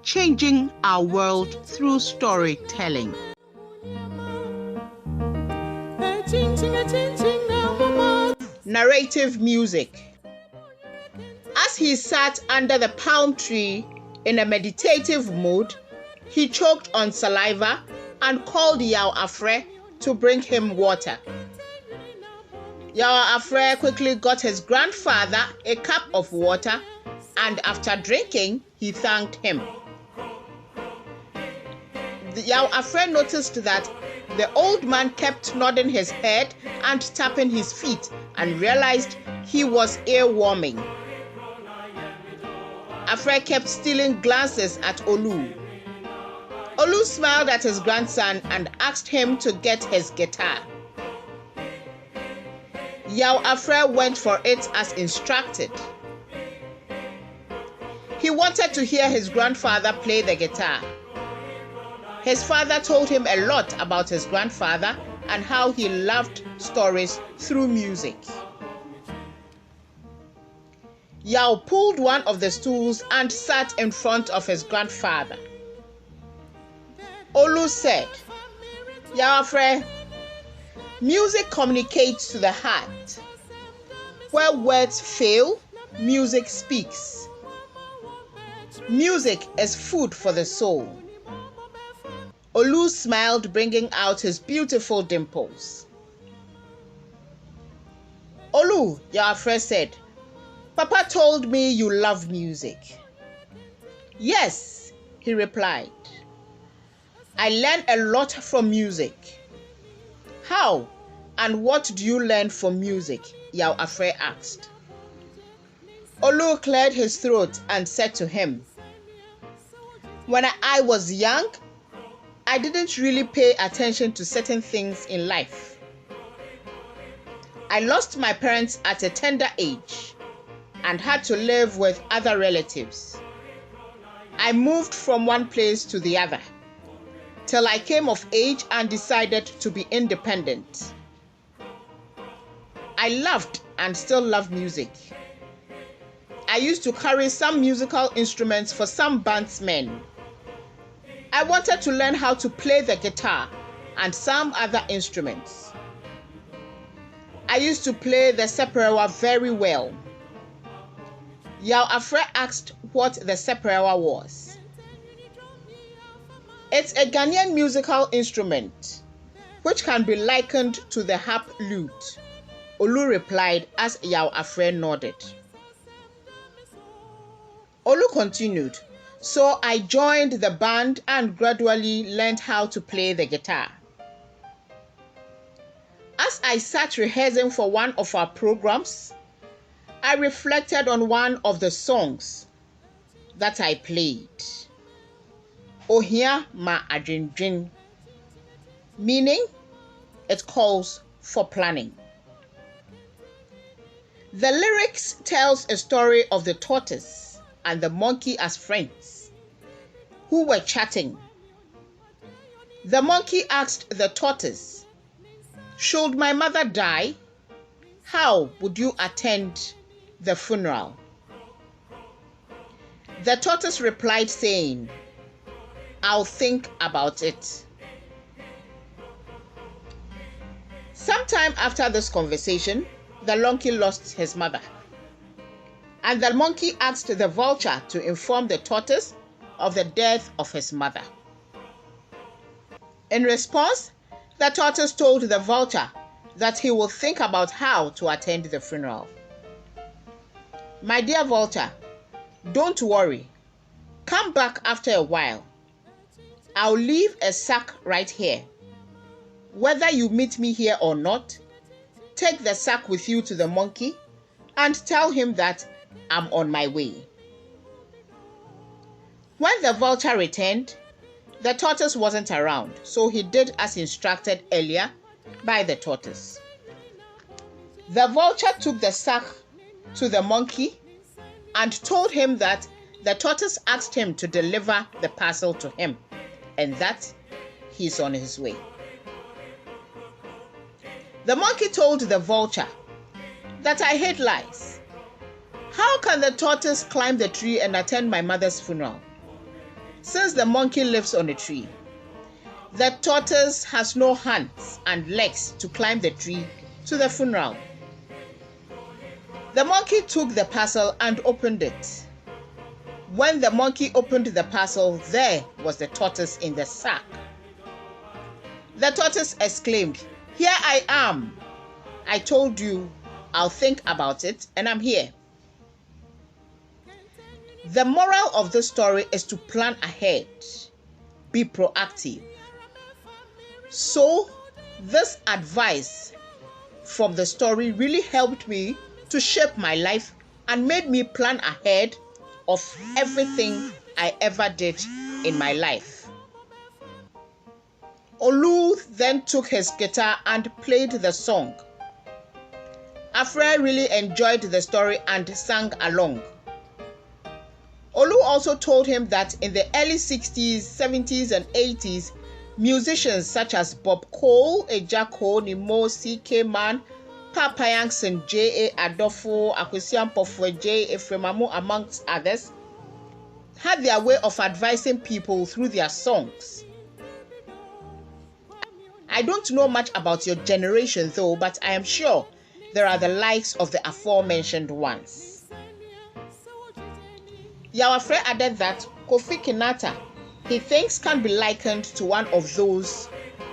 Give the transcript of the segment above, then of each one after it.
changing our world through storytelling. Narrative music. As he sat under the palm tree in a meditative mood, he choked on saliva and called Yaw Afreh to bring him water. Yaw Afreh quickly got his grandfather a cup of water, and after drinking, he thanked him. Yaw Afreh noticed that the old man kept nodding his head and tapping his feet and realized he was ear-warming. Afreh kept stealing glances at Oluu. Oluu smiled at his grandson and asked him to get his guitar. Yaw Afreh went for it as instructed. He wanted to hear his grandfather play the guitar. His father told him a lot about his grandfather and how he loved stories through music. Yaw pulled one of the stools and sat in front of his grandfather. Oluu said, "Yaw Afreh, music communicates to the heart. Where words fail, music speaks. Music is food for the soul." Oluu smiled, bringing out his beautiful dimples. "Oluu," Yaw Afreh said, "Papa told me you love music." "Yes," he replied. "I learn a lot from music." "How and what do you learn from music?" Yaw Afreh asked. Oluu cleared his throat and said to him, "When I was young, I didn't really pay attention to certain things in life. I lost my parents at a tender age and had to live with other relatives. I moved from one place to the other till I came of age and decided to be independent. I loved and still love music. I used to carry some musical instruments for some bandsmen. I wanted to learn how to play the guitar and some other instruments. I used to play the seperewa very well." Yaw Afreh asked what the seperewa was. "It's a Ghanaian musical instrument, which can be likened to the harp lute," Oluu replied as Yaw Afreh nodded. Oluu continued, "So I joined the band and gradually learned how to play the guitar. As I sat rehearsing for one of our programs, I reflected on one of the songs that I played. Ohia ma adwendwen, meaning it calls for planning. The lyrics tells a story of the tortoise and the monkey as friends who were chatting. The monkey asked the tortoise, "Should my mother die, how would you attend the funeral?" The tortoise replied saying, "I'll think about it." Sometime after this conversation, the monkey lost his mother, and the monkey asked the vulture to inform the tortoise of the death of his mother. In response, the tortoise told the vulture that he will think about how to attend the funeral. "My dear vulture, don't worry. Come back after a while. I'll leave a sack right here. Whether you meet me here or not, take the sack with you to the monkey and tell him that I'm on my way." When the vulture returned, the tortoise wasn't around, so he did as instructed earlier by the tortoise. The vulture took the sack to the monkey and told him that the tortoise asked him to deliver the parcel to him and that he's on his way. The monkey told the vulture that I hate lies. How can the tortoise climb the tree and attend my mother's funeral? Since the monkey lives on a tree, the tortoise has no hands and legs to climb the tree to the funeral. The monkey took the parcel and opened it. When the monkey opened the parcel, there was the tortoise in the sack. The tortoise exclaimed, "Here I am. I told you I'll think about it, and I'm here." The moral of this story is to plan ahead, be proactive. So, this advice from the story really helped me to shape my life and made me plan ahead of everything I ever did in my life. Oluu then took his guitar and played the song. Afreh really enjoyed the story and sang along. Oluu also told him that in the early 60s, 70s, and 80s, musicians such as Bob Cole, Ejako, Nimo, C.K. Man, Papa Yankson, J.A. Adolfo, Akwesi Ampofo, J. Efremamu, amongst others, had their way of advising people through their songs. I don't know much about your generation though, but I am sure there are the likes of the aforementioned ones. Yaw Afreh added that Kofi Kinata, he thinks, can be likened to one of those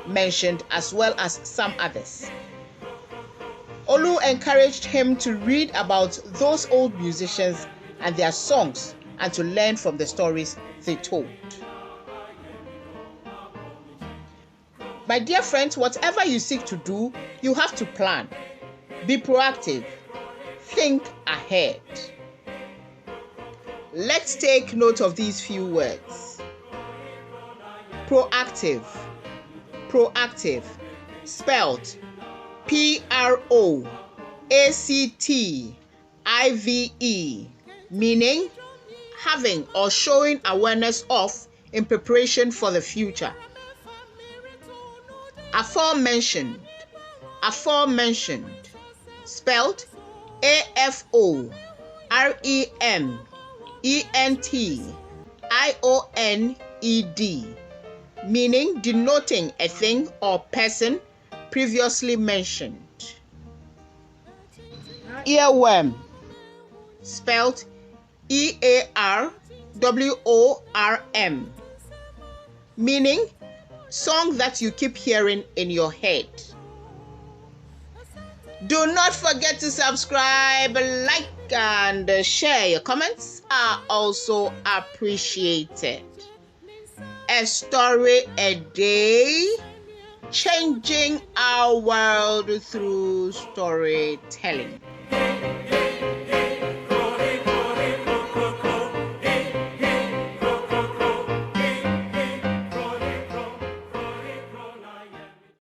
mentioned as well as some others. Oluu encouraged him to read about those old musicians and their songs and to learn from the stories they told. My dear friends, whatever you seek to do, you have to plan. Be proactive. Think ahead. Let's take note of these few words. Proactive. Proactive. Spelled Proactive, meaning having or showing awareness of in preparation for the future. Aforementioned. Spelled AFOREMENTIONED, meaning denoting a thing or person previously mentioned. Earworm. Spelled EARWORM, meaning song that you keep hearing in your head. Do not forget to subscribe, like, and share. Your comments are also appreciated. A story a day, changing our world through storytelling.